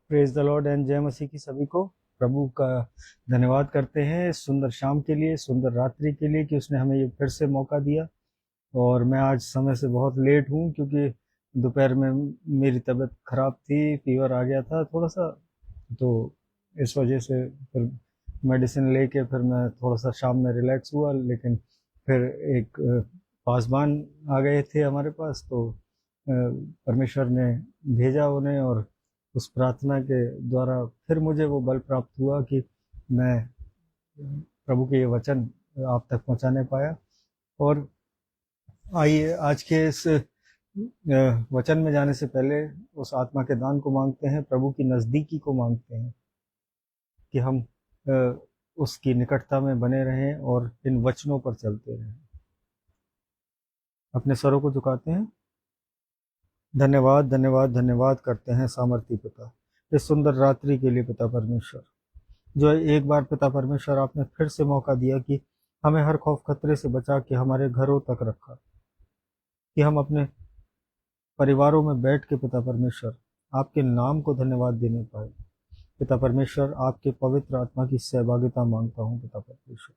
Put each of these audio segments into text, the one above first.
Praise the Lord and जय मसीह की सभी को। प्रभु का धन्यवाद करते हैं इस सुंदर शाम के लिए, सुंदर रात्रि के लिए कि उसने हमें ये फिर से मौका दिया। और मैं आज समय से बहुत लेट हूँ क्योंकि दोपहर में मेरी तबीयत खराब थी, फीवर आ गया था थोड़ा सा। तो इस वजह से फिर मेडिसिन लेके फिर मैं थोड़ा सा शाम में रिलैक्स हुआ, लेकिन फिर एक पासबान आ गए थे हमारे पास, तो परमेश्वर ने भेजा उन्हें, और उस प्रार्थना के द्वारा फिर मुझे वो बल प्राप्त हुआ कि मैं प्रभु के ये वचन आप तक पहुंचाने पाया। और आइए आज के इस वचन में जाने से पहले उस आत्मा के दान को मांगते हैं, प्रभु की नज़दीकी को मांगते हैं कि हम उसकी निकटता में बने रहें और इन वचनों पर चलते रहें। अपने स्वरों को झुकाते हैं। धन्यवाद धन्यवाद धन्यवाद करते हैं सामर्थी पिता इस सुंदर रात्रि के लिए। पिता परमेश्वर, जो एक बार पिता परमेश्वर आपने फिर से मौका दिया कि हमें हर खौफ खतरे से बचा के हमारे घरों तक रखा, कि हम अपने परिवारों में बैठ के पिता परमेश्वर आपके नाम को धन्यवाद देने पाए। पिता परमेश्वर, आपके पवित्र आत्मा की सहभागिता मांगता हूँ पिता परमेश्वर,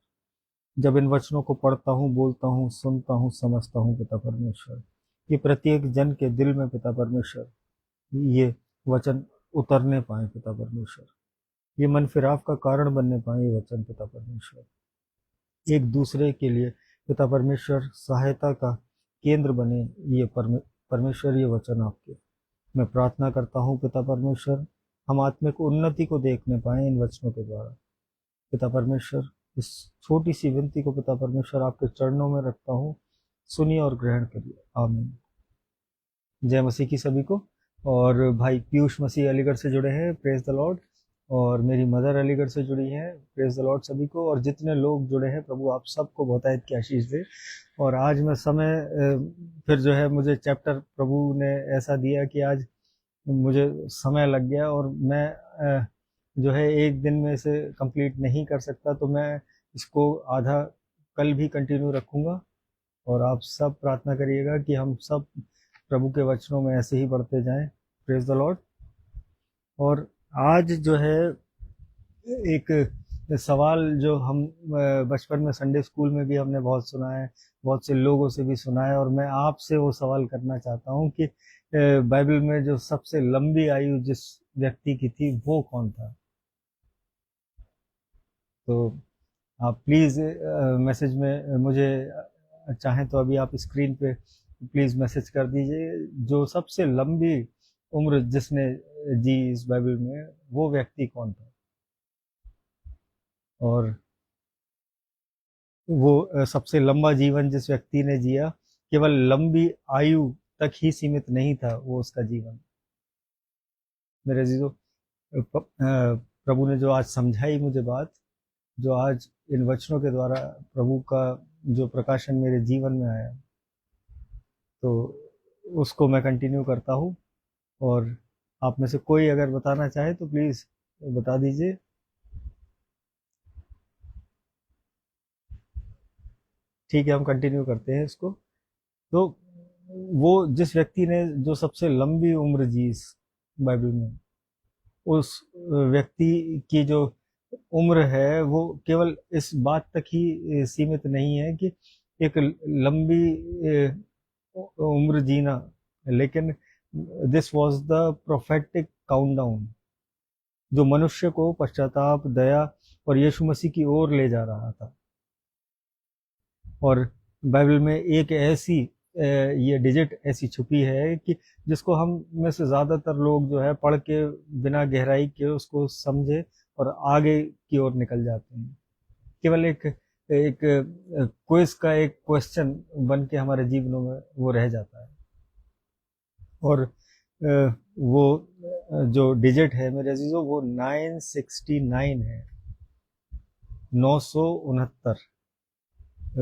जब इन वचनों को पढ़ता हूँ, बोलता हूँ, सुनता हूँ, समझता हूँ पिता परमेश्वर, कि प्रत्येक जन के दिल में पिता परमेश्वर ये वचन उतरने पाए पिता परमेश्वर, ये मन फिराव का कारण बनने पाए ये वचन पिता परमेश्वर, एक दूसरे के लिए पिता परमेश्वर सहायता का केंद्र बने ये परमेश्वर ये वचन आपके। मैं प्रार्थना करता हूँ पिता परमेश्वर, हम आत्मिक उन्नति को देखने पाए इन वचनों के द्वारा। पिता परमेश्वर, इस छोटी सी विनती को पिता परमेश्वर आपके चरणों में रखता हूँ, सुनिए और ग्रहण करिए। आमीन। जय मसीह की सभी को। और भाई पीयूष मसीह अलीगढ़ से जुड़े हैं, प्रेज द लॉर्ड। और मेरी मदर अलीगढ़ से जुड़ी है, प्रेज द लॉर्ड सभी को। और जितने लोग जुड़े हैं, प्रभु आप सबको बहुतायत की आशीष दे। और आज मैं समय फिर जो है मुझे चैप्टर प्रभु ने ऐसा दिया कि आज मुझे समय लग गया, और मैं जो है एक दिन में इसे कंप्लीट नहीं कर सकता, तो मैं इसको आधा कल भी कंटिन्यू रखूँगा। और आप सब प्रार्थना करिएगा कि हम सब प्रभु के वचनों में ऐसे ही बढ़ते जाएं। Praise the Lord. और आज जो है एक सवाल जो हम बचपन में संडे स्कूल में भी हमने बहुत सुना है, बहुत से लोगों से भी सुना है, और मैं आपसे वो सवाल करना चाहता हूँ कि बाइबल में जो सबसे लंबी आयु जिस व्यक्ति की थी वो कौन था। तो आप प्लीज़ मैसेज में मुझे चाहें तो अभी आप स्क्रीन पे प्लीज़ मैसेज कर दीजिए, जो सबसे लंबी उम्र जिसने जी इस बाइबल में वो व्यक्ति कौन था। और वो सबसे लंबा जीवन जिस व्यक्ति ने जिया, केवल लंबी आयु तक ही सीमित नहीं था वो उसका जीवन। मेरे अजीजों, प्रभु ने जो आज समझाई मुझे बात, जो आज इन वचनों के द्वारा प्रभु का जो प्रकाशन मेरे जीवन में आया, तो उसको मैं कंटिन्यू करता हूँ। और आप में से कोई अगर बताना चाहे तो प्लीज़ बता दीजिए। ठीक है, हम कंटिन्यू करते हैं इसको। तो वो जिस व्यक्ति ने जो सबसे लंबी उम्र जी इस बाइबल में, उस व्यक्ति की जो उम्र है वो केवल इस बात तक ही सीमित नहीं है कि एक लंबी उम्र जीना, लेकिन this was the prophetic countdown जो मनुष्य को पश्चाताप, दया और यीशु मसीह की ओर ले जा रहा था। और बाइबल में एक ऐसी ये डिजिट ऐसी छुपी है कि जिसको हम में से ज़्यादातर लोग जो है पढ़ के बिना गहराई के उसको समझे और आगे की ओर निकल जाते हैं। केवल एक एक क्विज का एक क्वेश्चन बन के हमारे जीवनों में वो रह जाता है। और वो जो डिजिट है मेरे अजीजों, वो 969 है। 969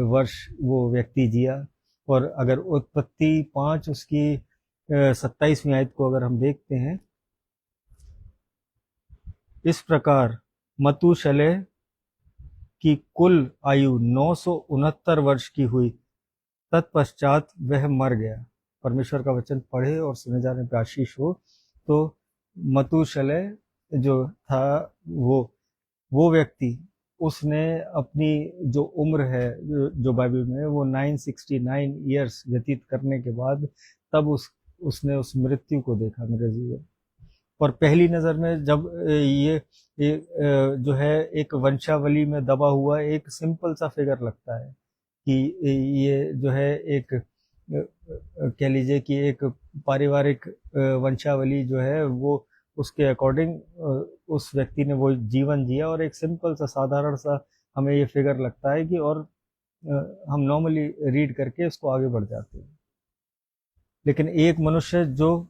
वर्ष वो व्यक्ति जिया। और अगर उत्पत्ति 5 उसकी 27वीं आयत को अगर हम देखते हैं, इस प्रकार मतूशलह की कुल आयु 969 वर्ष की हुई, तत्पश्चात वह मर गया। परमेश्वर का वचन पढ़े और सुने जाने पर आशीष हो। तो मतूशलह जो था, वो व्यक्ति, उसने अपनी जो उम्र है जो बाइबल में है, वो 969 ईयर्स व्यतीत करने के बाद तब उसने उस मृत्यु को देखा मेरे जीवन। और पहली नज़र में जब ये जो है एक वंशावली में दबा हुआ एक सिंपल सा फिगर लगता है कि ये जो है एक कह लीजिए कि एक पारिवारिक वंशावली जो है वो उसके अकॉर्डिंग उस व्यक्ति ने वो जीवन जिया, और एक सिंपल सा साधारण सा हमें ये फिगर लगता है कि और हम नॉर्मली रीड करके उसको आगे बढ़ जाते हैं। लेकिन एक मनुष्य जो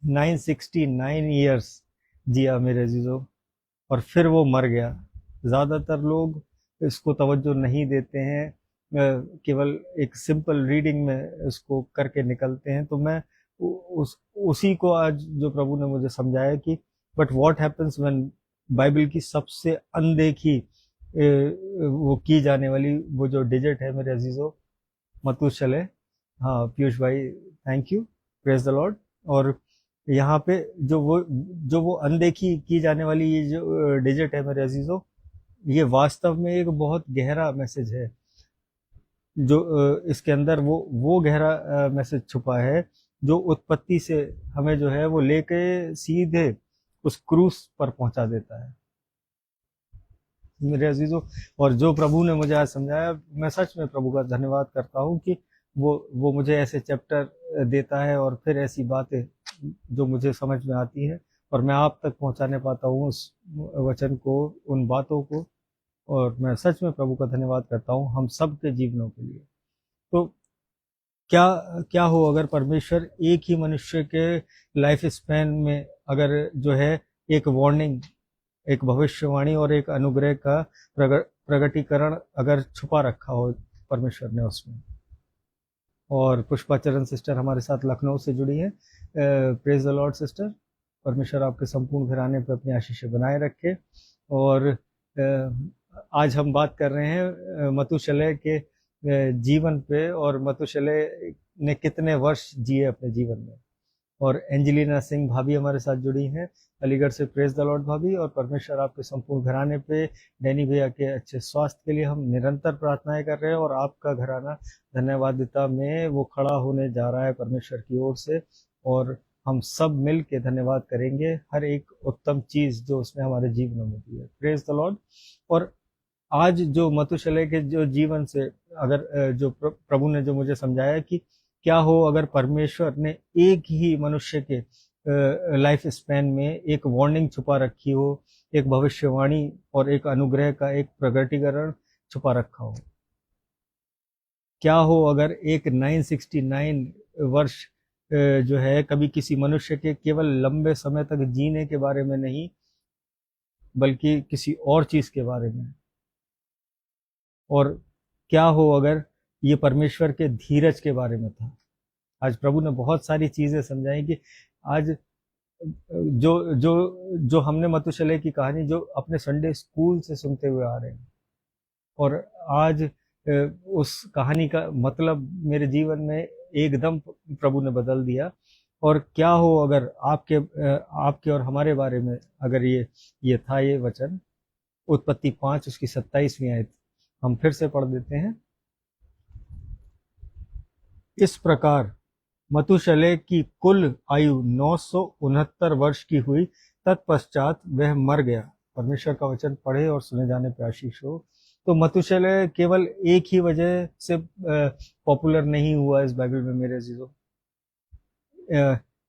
969 ईयर्स जिया मेरे अजीजों, और फिर वो मर गया। ज़्यादातर लोग इसको तवज्जो नहीं देते हैं, केवल एक सिंपल रीडिंग में इसको करके निकलते हैं। तो मैं उसी को आज जो प्रभु ने मुझे समझाया कि but what happens when Bible की सबसे अनदेखी वो की जाने वाली वो जो डिजिट है मेरे अजीजों, मतूशलह। हाँ पीयूष भाई, thank you, praise the Lord. और यहाँ पे जो वो अनदेखी की जाने वाली ये जो डिजिट है मेरे अजीजों, ये वास्तव में एक बहुत गहरा मैसेज है। जो इसके अंदर वो गहरा मैसेज छुपा है जो उत्पत्ति से हमें जो है वो लेके सीधे उस क्रूस पर पहुंचा देता है मेरे अजीजों। और जो प्रभु ने मुझे आज समझाया, मैं सच में प्रभु का धन्यवाद करता हूँ कि वो मुझे ऐसे चैप्टर देता है और फिर ऐसी बातें जो मुझे समझ में आती है और मैं आप तक पहुंचाने पाता हूँ उस वचन को, उन बातों को। और मैं सच में प्रभु का धन्यवाद करता हूँ हम सब के जीवनों के लिए। तो क्या क्या हो अगर परमेश्वर एक ही मनुष्य के लाइफ स्पैन में अगर जो है एक वार्निंग, एक भविष्यवाणी और एक अनुग्रह का प्रगटीकरण अगर छुपा रखा हो परमेश्वर ने उसमें। और पुष्पाचरण सिस्टर हमारे साथ लखनऊ से जुड़ी है। प्रेज द लॉर्ड सिस्टर, परमेश्वर आपके संपूर्ण घराने पर अपनी आशीष बनाए रखे। और आज हम बात कर रहे हैं मतूशलह के जीवन पे, और मतूशलह ने कितने वर्ष जिए अपने जीवन में। और एंजेलिना सिंह भाभी हमारे साथ जुड़ी हैं अलीगढ़ से। प्रेज द लॉर्ड भाभी, और परमेश्वर आपके संपूर्ण घराने पे, डैनी भैया के अच्छे स्वास्थ्य के लिए हम निरंतर प्रार्थनाएं कर रहे हैं। और आपका घराना धन्यवादिता में वो खड़ा होने जा रहा है परमेश्वर की ओर से, और हम सब मिल के धन्यवाद करेंगे हर एक उत्तम चीज जो उसने हमारे जीवनों में दी है। Praise the Lord. और आज जो मतूशलह के जो जीवन से अगर जो प्रभु ने जो मुझे समझाया कि क्या हो अगर परमेश्वर ने एक ही मनुष्य के लाइफ स्पैन में एक वार्निंग छुपा रखी हो, एक भविष्यवाणी और एक अनुग्रह का एक प्रगटीकरण छुपा रखा हो। क्या हो अगर एक 969 वर्ष जो है कभी किसी मनुष्य के केवल लंबे समय तक जीने के बारे में नहीं, बल्कि किसी और चीज के बारे में। और क्या हो अगर ये परमेश्वर के धीरज के बारे में था। आज प्रभु ने बहुत सारी चीजें समझाई कि आज जो जो जो हमने मतूशलह की कहानी जो अपने संडे स्कूल से सुनते हुए आ रहे हैं, और आज उस कहानी का मतलब मेरे जीवन में एकदम प्रभु ने बदल दिया। और क्या हो अगर आपके और हमारे बारे में अगर ये था ये वचन, उत्पत्ति 5 उसकी 27वीं आयत हम फिर से पढ़ देते हैं। इस प्रकार मतूशलह की कुल आयु 969 वर्ष की हुई, तत्पश्चात वह मर गया। परमेश्वर का वचन पढ़े और सुने जाने पे आशीष हो। तो मतूशलह केवल एक ही वजह से पॉपुलर नहीं हुआ इस बाइबल में मेरे अजीजों,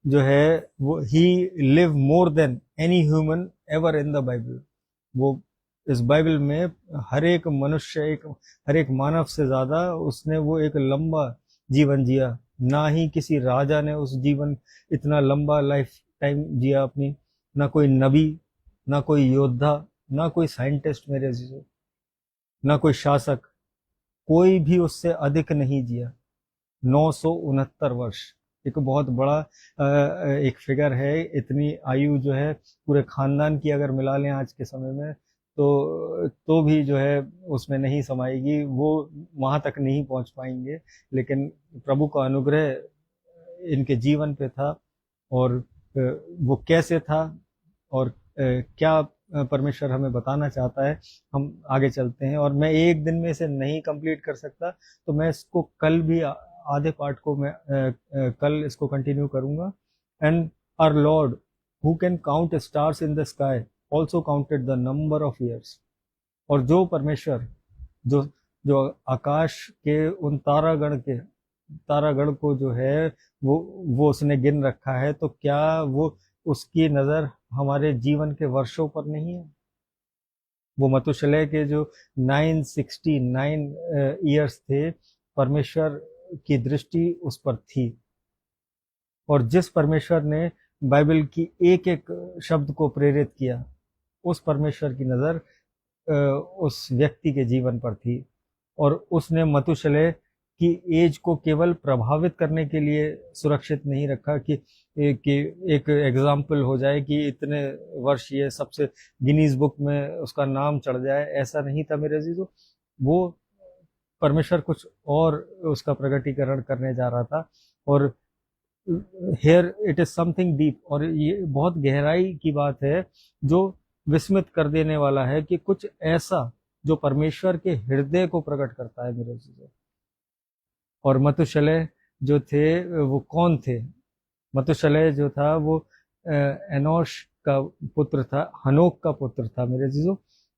जो है वो he live more than any human ever in the Bible. वो इस बाइबल में हर एक मनुष्य, हर एक मानव से ज्यादा उसने वो एक लंबा जीवन जिया। ना ही किसी राजा ने उस जीवन इतना लंबा लाइफ टाइम जिया अपनी, ना कोई नबी, ना कोई योद्धा, ना कोई साइंटिस्ट मेरे अजीजों, ना कोई शासक, कोई भी उससे अधिक नहीं जिया। 969 वर्ष एक बहुत बड़ा एक फिगर है। इतनी आयु जो है पूरे खानदान की अगर मिला लें आज के समय में तो भी जो है उसमें नहीं समाएगी, वो वहां तक नहीं पहुंच पाएंगे। लेकिन प्रभु का अनुग्रह इनके जीवन पे था, और वो कैसे था और क्या परमेश्वर हमें बताना चाहता है, हम आगे चलते हैं। और मैं एक दिन में इसे नहीं कंप्लीट कर सकता, तो मैं इसको कल भी आधे पार्ट को मैं कल इसको कंटिन्यू करूंगा। And our lord who can count stars in the sky also counted the number of years. और जो परमेश्वर जो जो आकाश के उन तारागण को जो है वो उसने गिन रखा है, तो क्या वो उसकी नजर हमारे जीवन के वर्षों पर नहीं है? वो मतुशलह के जो 969 ईयर्स थे, परमेश्वर की दृष्टि उस पर थी। और जिस परमेश्वर ने बाइबल की एक एक शब्द को प्रेरित किया, उस परमेश्वर की नजर उस व्यक्ति के जीवन पर थी। और उसने मतुशलह की एज को केवल प्रभावित करने के लिए सुरक्षित नहीं रखा कि एक एग्जाम्पल हो जाए कि इतने वर्ष ये सबसे गिनीज बुक में उसका नाम चढ़ जाए। ऐसा नहीं था मेरे अजीजों, वो परमेश्वर कुछ और उसका प्रकटीकरण करने जा रहा था। और here it is something deep, और ये बहुत गहराई की बात है जो विस्मित कर देने वाला है, कि कुछ ऐसा जो परमेश्वर के हृदय को प्रकट करता है मेरे चीजों। और मतुशलह जो थे वो कौन थे? मतुशलह जो था वो एनोश का पुत्र था, हनोक का पुत्र था मेरे चीजों।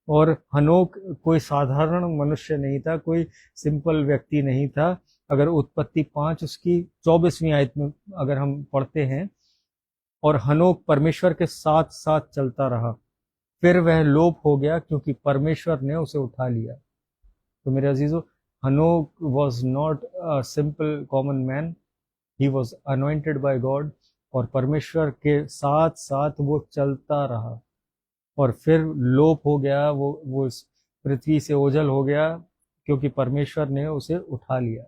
और हनोक कोई साधारण मनुष्य नहीं था, कोई सिंपल व्यक्ति नहीं था। अगर उत्पत्ति 5 उसकी 24वीं आयत में अगर हम पढ़ते हैं, और हनोक परमेश्वर के साथ साथ चलता रहा, फिर वह लोप हो गया क्योंकि परमेश्वर ने उसे उठा लिया। तो मेरे अजीजों, हनोक was not a simple common man, he was anointed by God. और परमेश्वर के साथ साथ वो चलता रहा, और फिर लोप हो गया, वो इस पृथ्वी से ओझल हो गया क्योंकि परमेश्वर ने उसे उठा लिया।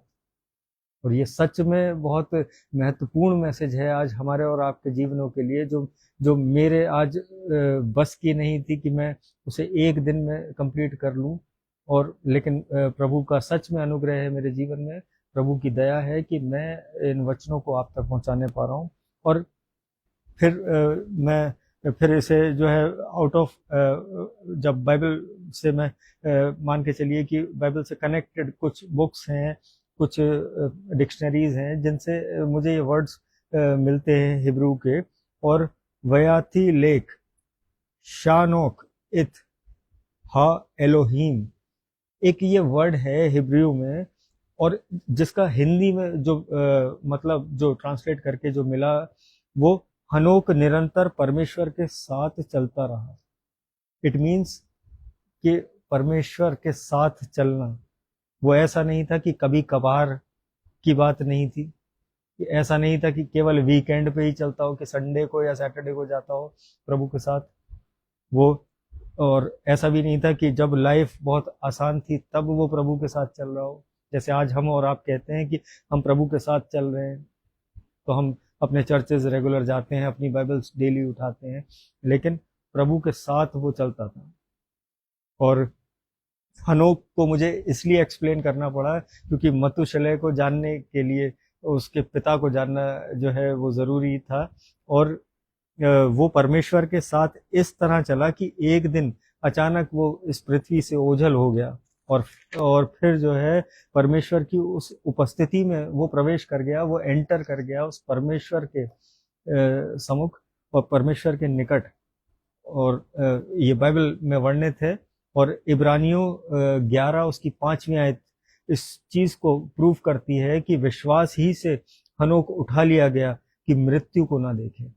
और ये सच में बहुत महत्वपूर्ण मैसेज है आज हमारे और आपके जीवनों के लिए, जो जो मेरे आज बस की नहीं थी कि मैं उसे एक दिन में कंप्लीट कर लूं। और लेकिन प्रभु का सच में अनुग्रह है मेरे जीवन में, प्रभु की दया है कि मैं इन वचनों को आप तक पहुंचाने पा रहा हूं। और फिर मैं फिर इसे जो है आउट ऑफ, जब बाइबल से मैं मान के चलिए कि बाइबल से कनेक्टेड कुछ बुक्स हैं, कुछ डिक्शनरीज हैं जिनसे मुझे ये वर्ड्स मिलते हैं हिब्रू के। और वयाथी लेख, शानोक, इत, हा, एलोहीम, एक ये वर्ड है हिब्रू में, और जिसका हिंदी में जो मतलब जो ट्रांसलेट करके जो मिला, वो हनोक निरंतर परमेश्वर के साथ चलता रहा। इट मीन्स कि परमेश्वर के साथ चलना, वो ऐसा नहीं था कि कभी कभार की बात नहीं थी, ऐसा नहीं था कि केवल वीकेंड पे ही चलता हो, कि संडे को या सैटरडे को जाता हो प्रभु के साथ वो। और ऐसा भी नहीं था कि जब लाइफ बहुत आसान थी तब वो प्रभु के साथ चल रहा हो, जैसे आज हम और आप कहते हैं कि हम प्रभु के साथ चल रहे हैं, तो हम अपने चर्चेज रेगुलर जाते हैं, अपनी बाइबल्स डेली उठाते हैं, लेकिन प्रभु के साथ वो चलता था। और हनोक को मुझे इसलिए एक्सप्लेन करना पड़ा क्योंकि मतुशलह को जानने के लिए उसके पिता को जानना जो है वो जरूरी था। और वो परमेश्वर के साथ इस तरह चला कि एक दिन अचानक वो इस पृथ्वी से ओझल हो गया, और फिर जो है परमेश्वर की उस उपस्थिति में वो प्रवेश कर गया, वो एंटर कर गया उस परमेश्वर के सम्मुख और परमेश्वर के निकट। और ये बाइबल में वर्णित है। और इब्रानियों 11 उसकी 5वीं आयत इस चीज को प्रूव करती है कि विश्वास ही से हनोक उठा लिया गया कि मृत्यु को ना देखे।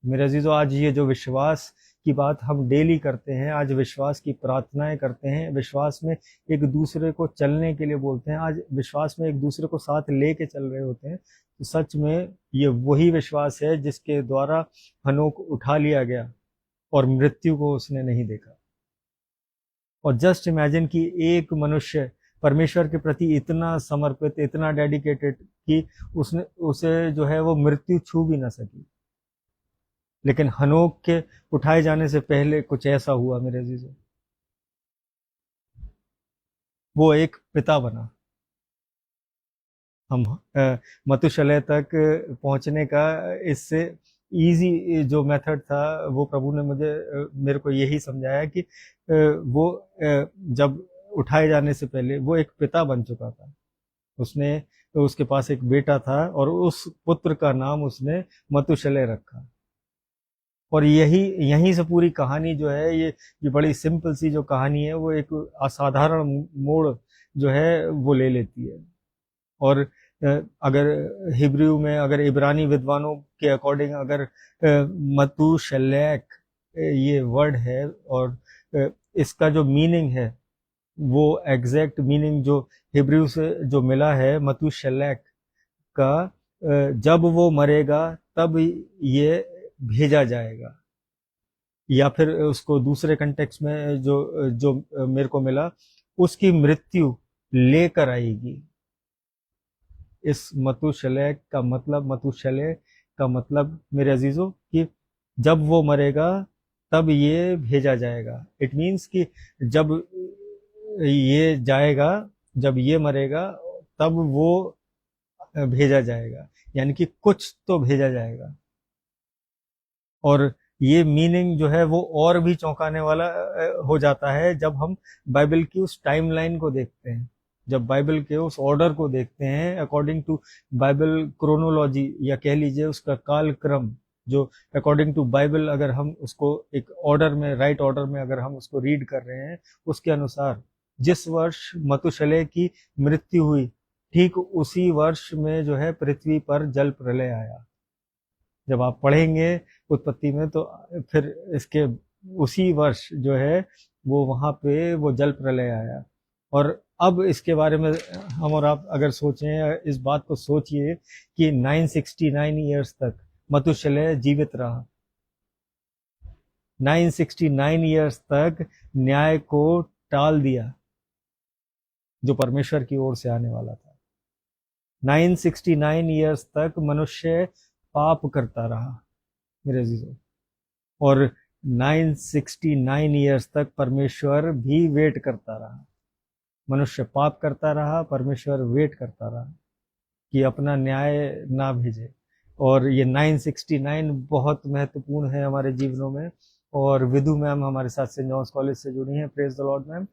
मेरे अजीजों, आज ये जो विश्वास की बात हम डेली करते हैं, आज विश्वास की प्रार्थनाएं करते हैं, विश्वास में एक दूसरे को चलने के लिए बोलते हैं, आज विश्वास में एक दूसरे को साथ लेके चल रहे होते हैं, तो सच में ये वही विश्वास है जिसके द्वारा हनोक उठा लिया गया और मृत्यु को उसने नहीं देखा। और जस्ट इमेजिन कि एक मनुष्य परमेश्वर के प्रति इतना समर्पित, इतना डेडिकेटेड कि उसने उसे जो है वो मृत्यु छू भी ना सकी। लेकिन हनोक के उठाए जाने से पहले कुछ ऐसा हुआ मेरे अजीजों, वो एक पिता बना। हम मतुशलय तक पहुंचने का इससे इजी जो मेथड था वो प्रभु ने मेरे को यही समझाया कि वो जब उठाए जाने से पहले वो एक पिता बन चुका था। उसने तो उसके पास एक बेटा था और उस पुत्र का नाम उसने मतुशलय रखा। और यही यहीं से पूरी कहानी जो है ये बड़ी सिंपल सी जो कहानी है वो एक असाधारण मोड़ जो है वो ले लेती है। और अगर हिब्रू में अगर इब्रानी विद्वानों के अकॉर्डिंग अगर मतुशलैक ये वर्ड है और इसका जो मीनिंग है वो एग्जैक्ट मीनिंग जो हिब्रू से जो मिला है मतुशलैक का, जब वो मरेगा तब ये भेजा जाएगा। या फिर उसको दूसरे कंटेक्स्ट में जो जो मेरे को मिला, उसकी मृत्यु लेकर आएगी। इस मतुशलय का मतलब मतुशलय का मतलब मेरे अजीजों कि जब वो मरेगा तब ये भेजा जाएगा। इट मीन्स कि जब ये जाएगा, जब ये मरेगा तब वो भेजा जाएगा, यानी कि कुछ तो भेजा जाएगा। और ये मीनिंग जो है वो और भी चौंकाने वाला हो जाता है जब हम बाइबल की उस टाइमलाइन को देखते हैं, जब बाइबल के उस ऑर्डर को देखते हैं अकॉर्डिंग टू बाइबल क्रोनोलॉजी, या कह लीजिए उसका काल क्रम जो अकॉर्डिंग टू बाइबल अगर हम उसको एक ऑर्डर में, राइट ऑर्डर में अगर हम उसको रीड कर रहे हैं, उसके अनुसार जिस वर्ष मतुशलय की मृत्यु हुई ठीक उसी वर्ष में जो है पृथ्वी पर जल प्रलय आया। जब आप पढ़ेंगे उत्पत्ति में तो फिर इसके उसी वर्ष जो है वो वहां पे वो जल प्रलय आया। और अब इसके बारे में हम और आप अगर सोचें, इस बात को सोचिए कि 969 ईयर्स तक मतुशलय जीवित रहा। 969 ईयर्स तक न्याय को टाल दिया जो परमेश्वर की ओर से आने वाला था। 969 ईयर्स तक मनुष्य पाप करता रहा मेरे अजीजों, और 969 ईयर्स तक परमेश्वर भी वेट करता रहा। मनुष्य पाप करता रहा, परमेश्वर वेट करता रहा कि अपना न्याय ना भेजे। और ये 969 बहुत महत्वपूर्ण है हमारे जीवनों में। और विधु मैम हमारे साथ सेंट जॉन्स कॉलेज से जुड़ी हैं। Praise the Lord ma'am.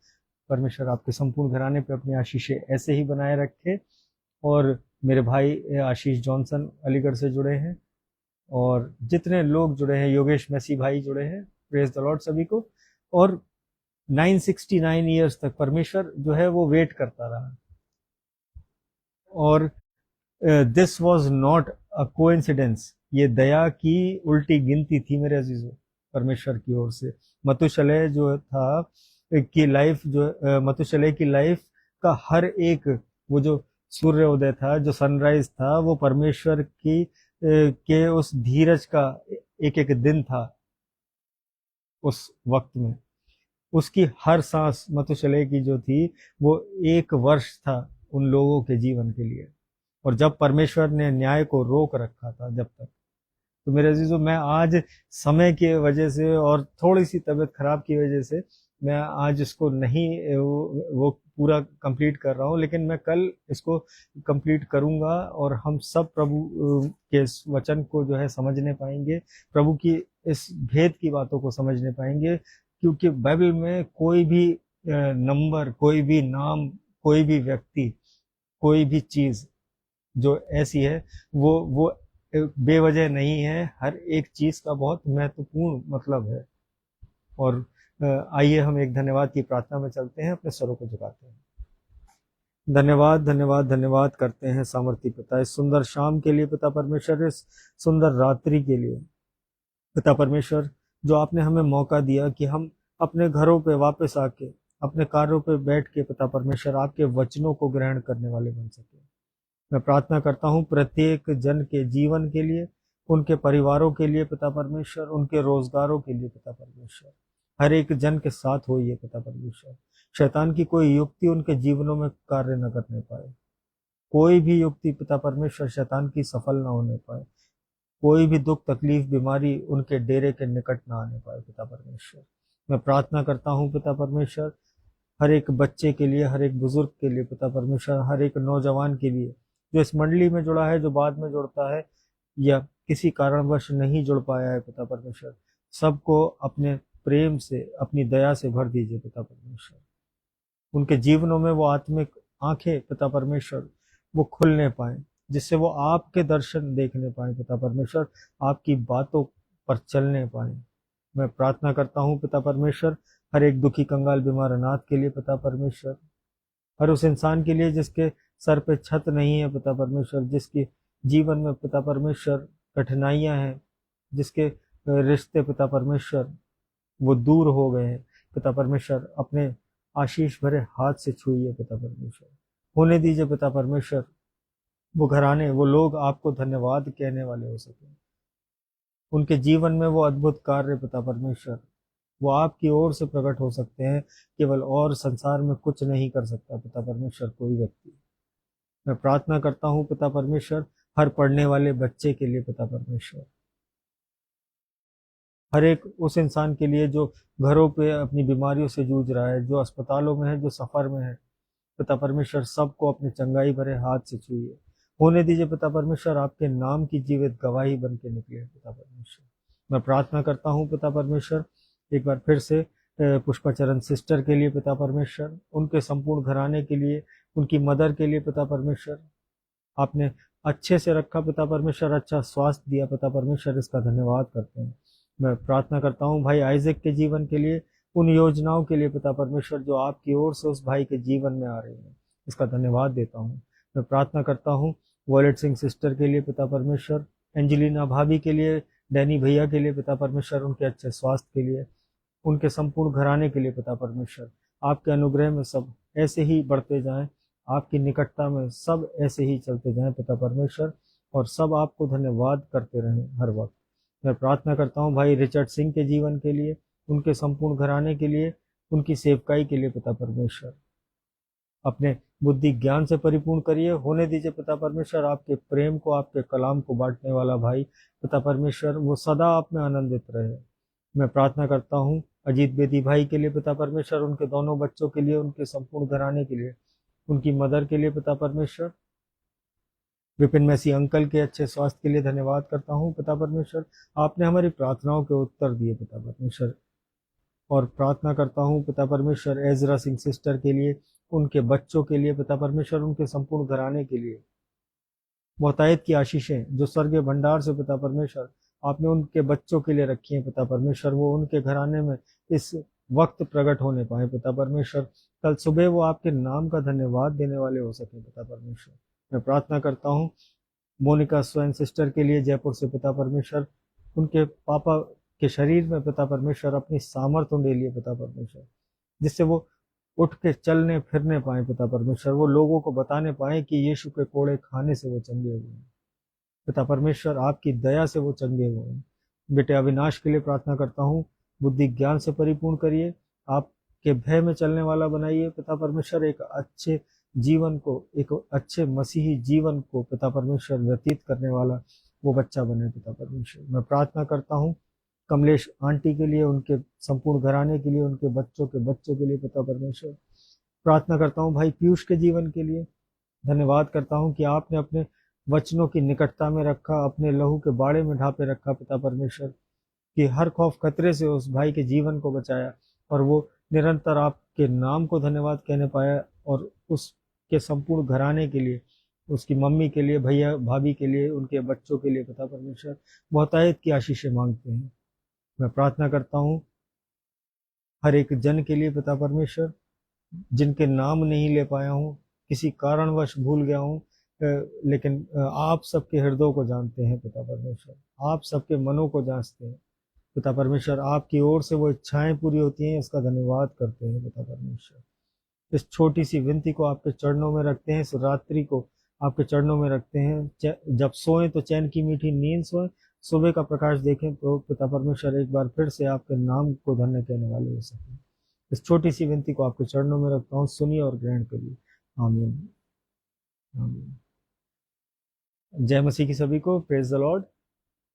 परमेश्वर आपके संपूर्ण घराने पे अपनी आशीषें ऐसे ही बनाए रखे। और मेरे भाई आशीष जॉनसन अलीगढ़ से जुड़े हैं, और जितने लोग जुड़े हैं, योगेश मैसी भाई जुड़े हैं, प्रेज द लॉर्ड सभी को। और 969 ईयर्स तक परमेश्वर जो है वो वेट करता रहा। और this was not a coincidence, ये दया की उल्टी गिनती थी मेरे अजीजों परमेश्वर की ओर से। मतुशलय जो था की लाइफ, जो मतुशलय की लाइफ का हर एक वो जो सूर्योदय था, जो सनराइज था, वो परमेश्वर की के उस धीरज का एक एक दिन था। उस वक्त में उसकी हर सांस मतुशलय की जो थी वो एक वर्ष था उन लोगों के जीवन के लिए। और जब परमेश्वर ने न्याय को रोक रखा था जब तक, तो मेरे अजीजों मैं आज समय की वजह से और थोड़ी सी तबीयत खराब की वजह से मैं आज इसको नहीं वो पूरा कंप्लीट कर रहा हूँ, लेकिन मैं कल इसको कंप्लीट करूंगा और हम सब प्रभु के इस वचन को जो है समझने पाएंगे, प्रभु की इस भेद की बातों को समझने पाएंगे। क्योंकि बाइबल में कोई भी नंबर, कोई भी नाम, कोई भी व्यक्ति, कोई भी चीज जो ऐसी है वो बेवजह नहीं है। हर एक चीज का बहुत महत्वपूर्ण मतलब है। और आइए हम एक धन्यवाद की प्रार्थना में चलते हैं, अपने स्वरों को झुकाते हैं। धन्यवाद धन्यवाद धन्यवाद करते हैं सामर्थी पिता इस सुंदर शाम के लिए, पिता परमेश्वर इस सुंदर रात्रि के लिए, पिता परमेश्वर जो आपने हमें मौका दिया कि हम अपने घरों पे वापस आके, अपने कार्यों पे बैठ के पिता परमेश्वर आपके वचनों को ग्रहण करने वाले बन सके। मैं प्रार्थना करता हूँ प्रत्येक जन के जीवन के लिए, उनके परिवारों के लिए पिता परमेश्वर, उनके रोजगारों के लिए पिता परमेश्वर, हर एक जन के साथ होइए पिता परमेश्वर। शैतान की कोई युक्ति उनके जीवनों में कार्य न करने पाए, कोई भी युक्ति पिता परमेश्वर शैतान की सफल न होने पाए, कोई भी दुख तकलीफ बीमारी उनके डेरे के निकट ना आने पाए पिता परमेश्वर। मैं प्रार्थना करता हूँ पिता परमेश्वर हर एक बच्चे के लिए, हर एक बुजुर्ग के लिए पिता परमेश्वर, हर एक नौजवान के लिए, जो इस मंडली में जुड़ा है, जो बाद में जुड़ता है या किसी कारणवश नहीं जुड़ पाया है पिता परमेश्वर, सबको अपने प्रेम से, अपनी दया से भर दीजिए पिता परमेश्वर। उनके जीवनों में वो आत्मिक आंखें पिता परमेश्वर वो खुलने पाए, जिससे वो आपके दर्शन देखने पाए पिता परमेश्वर, आपकी बातों पर चलने पाए। मैं प्रार्थना करता हूँ पिता परमेश्वर हर एक दुखी कंगाल बीमार अनाथ के लिए पिता परमेश्वर, हर उस इंसान के लिए जिसके सर पे छत नहीं है पिता परमेश्वर, जिसकी जीवन में पिता परमेश्वर कठिनाइयां हैं, जिसके रिश्ते पिता परमेश्वर वो दूर हो गए हैं पिता परमेश्वर, अपने आशीष भरे हाथ से छुइए पिता परमेश्वर। होने दीजिए पिता परमेश्वर वो घराने, वो लोग आपको धन्यवाद कहने वाले हो सके, उनके जीवन में वो अद्भुत कार्य पिता परमेश्वर वो आपकी ओर से प्रकट हो सकते हैं केवल, और संसार में कुछ नहीं कर सकता पिता परमेश्वर कोई व्यक्ति। मैं प्रार्थना करता हूँ पिता परमेश्वर हर पढ़ने वाले बच्चे के लिए पिता परमेश्वर, हर एक उस इंसान के लिए जो घरों पे अपनी बीमारियों से जूझ रहा है, जो अस्पतालों में है, जो सफर में है पिता परमेश्वर, सबको अपने चंगाई भरे हाथ से छुइए। होने दीजिए पिता परमेश्वर आपके नाम की जीवित गवाही बन के निकले पिता परमेश्वर। मैं प्रार्थना करता हूँ पिता परमेश्वर एक बार फिर से पुष्पाचरण सिस्टर के लिए पिता परमेश्वर, उनके संपूर्ण घराने के लिए, उनकी मदर के लिए पिता परमेश्वर, आपने अच्छे से रखा पिता परमेश्वर, अच्छा स्वास्थ्य दिया पिता परमेश्वर, इसका धन्यवाद करते हैं। मैं प्रार्थना करता हूँ भाई आइजक के जीवन के लिए, उन योजनाओं के लिए पिता परमेश्वर जो आपकी ओर से उस भाई के जीवन में आ रही हैं, इसका धन्यवाद देता हूँ। मैं प्रार्थना करता हूँ वॉलेट सिंह सिस्टर के लिए पिता परमेश्वर, एंजेलिना भाभी के लिए, डैनी भैया के लिए पिता परमेश्वर, उनके अच्छे स्वास्थ्य के लिए, उनके संपूर्ण घराने के लिए पिता परमेश्वर, आपके अनुग्रह में सब ऐसे ही बढ़ते जाएं, आपकी निकटता में सब ऐसे ही चलते जाएं पिता परमेश्वर, और सब आपको धन्यवाद करते रहें हर वक्त। मैं प्रार्थना करता हूँ भाई रिचर्ड सिंह के जीवन के लिए, उनके संपूर्ण घराने के लिए, उनकी सेवकाई के लिए पिता परमेश्वर, अपने बुद्धि ज्ञान से परिपूर्ण करिए। होने दीजिए पिता परमेश्वर आपके प्रेम को, आपके कलाम को बांटने वाला भाई पिता परमेश्वर वो सदा आप में आनंदित रहे। मैं प्रार्थना करता हूँ अजीत बेदी भाई के लिए पिता परमेश्वर, उनके दोनों बच्चों के लिए, उनके संपूर्ण घराने के लिए, उनकी मदर के लिए पिता परमेश्वर, विपिन मैसी अंकल के अच्छे स्वास्थ्य के लिए धन्यवाद करता हूँ पिता परमेश्वर, आपने हमारी प्रार्थनाओं के उत्तर दिए पिता परमेश्वर। और प्रार्थना करता हूँ पिता परमेश्वर एजरा सिंह सिस्टर के लिए, उनके बच्चों के लिए पिता परमेश्वर, उनके संपूर्ण घराने के लिए, बहुतायत की आशीषें जो स्वर्गीय भंडार से पिता परमेश्वर आपने उनके बच्चों के लिए रखी हैं पिता परमेश्वर, वो उनके घराने में इस वक्त प्रकट होने पाए पिता परमेश्वर, कल सुबह वो आपके नाम का धन्यवाद देने वाले हो सके पिता परमेश्वर। मैं प्रार्थना करता हूँ मोनिका स्वयं सिस्टर के लिए जयपुर से पिता परमेश्वर, उनके पापा के शरीर में पिता परमेश्वर अपनी सामर्थ्य दे लिए पिता परमेश्वर, जिससे वो उठ के चलने फिरने पाए पिता परमेश्वर, वो लोगों को बताने पाए कि यीशु के कोड़े खाने से वो चंगे हुए हैं पिता परमेश्वर, आपकी दया से वो चंगे हुए हैं। बेटे अविनाश के लिए प्रार्थना करता हूँ बुद्धि ज्ञान से परिपूर्ण करिए, आपके भय में चलने वाला बनाइए पिता परमेश्वर, एक अच्छे जीवन को, एक अच्छे मसीही जीवन को पिता परमेश्वर व्यतीत करने वाला वो बच्चा बने पिता परमेश्वर। मैं प्रार्थना करता हूँ कमलेश आंटी के लिए, उनके संपूर्ण घराने के लिए, उनके बच्चों के बच्चों के लिए पिता परमेश्वर। प्रार्थना करता हूँ भाई पीयूष के जीवन के लिए, धन्यवाद करता हूँ कि आपने अपने वचनों की निकटता में रखा, अपने लहू के बाड़े में ढापे रखा पिता परमेश्वर, कि हर खौफ खतरे से उस भाई के जीवन को बचाया, और वो निरंतर आपके नाम को धन्यवाद कहने पाया, और उसके संपूर्ण घराने के लिए, उसकी मम्मी के लिए, भैया भाभी के लिए, उनके बच्चों के लिए पिता परमेश्वर बहुतायत की आशीषें मांगते हैं। मैं प्रार्थना करता हूँ हर एक जन के लिए पिता परमेश्वर, जिनके नाम नहीं ले पाया हूँ, किसी कारणवश भूल गया हूँ, लेकिन आप सबके हृदयों को जानते हैं पिता परमेश्वर, आप सबके मनों को जांचते हैं पिता परमेश्वर, आपकी ओर से वो इच्छाएं पूरी होती हैं, इसका धन्यवाद करते हैं पिता परमेश्वर। इस छोटी सी विनती को आपके चरणों में रखते हैं, इस रात्रि को आपके चरणों में रखते हैं, जब सोएं तो चैन की मीठी नींद सोएं, सुबह का प्रकाश देखें तो पिता परमेश्वर एक बार फिर से आपके नाम को धन्य कहने वाले हो सकें। इस छोटी सी विनती को आपके चरणों में रखता हूँ, सुनिए और ग्रहण करिए। आमीन आमीन। जय मसीह की सभी को, प्रेज द लॉर्ड।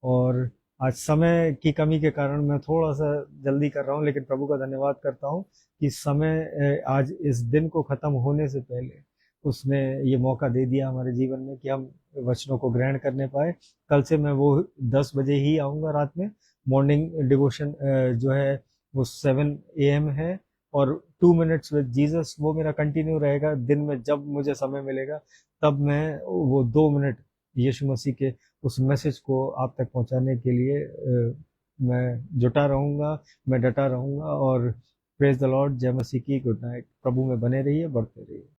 और आज समय की कमी के कारण मैं थोड़ा सा जल्दी कर रहा हूँ, लेकिन प्रभु का धन्यवाद करता हूँ कि समय आज इस दिन को खत्म होने से पहले उसने ये मौका दे दिया हमारे जीवन में कि हम वचनों को ग्रहण करने पाए। कल से मैं वो 10 बजे ही आऊँगा रात में। मॉर्निंग डिवोशन जो है वो 7 AM है, और 2 मिनट्स विद जीसस वो मेरा कंटिन्यू रहेगा। दिन में जब मुझे समय मिलेगा तब मैं वो 2 मिनट यीशु मसीह के उस मैसेज को आप तक पहुंचाने के लिए मैं जुटा रहूंगा, मैं डटा रहूंगा। और प्रेज द लॉर्ड, जय मसीह की। Good night. प्रभु में बने रहिए, बढ़ते रहिए।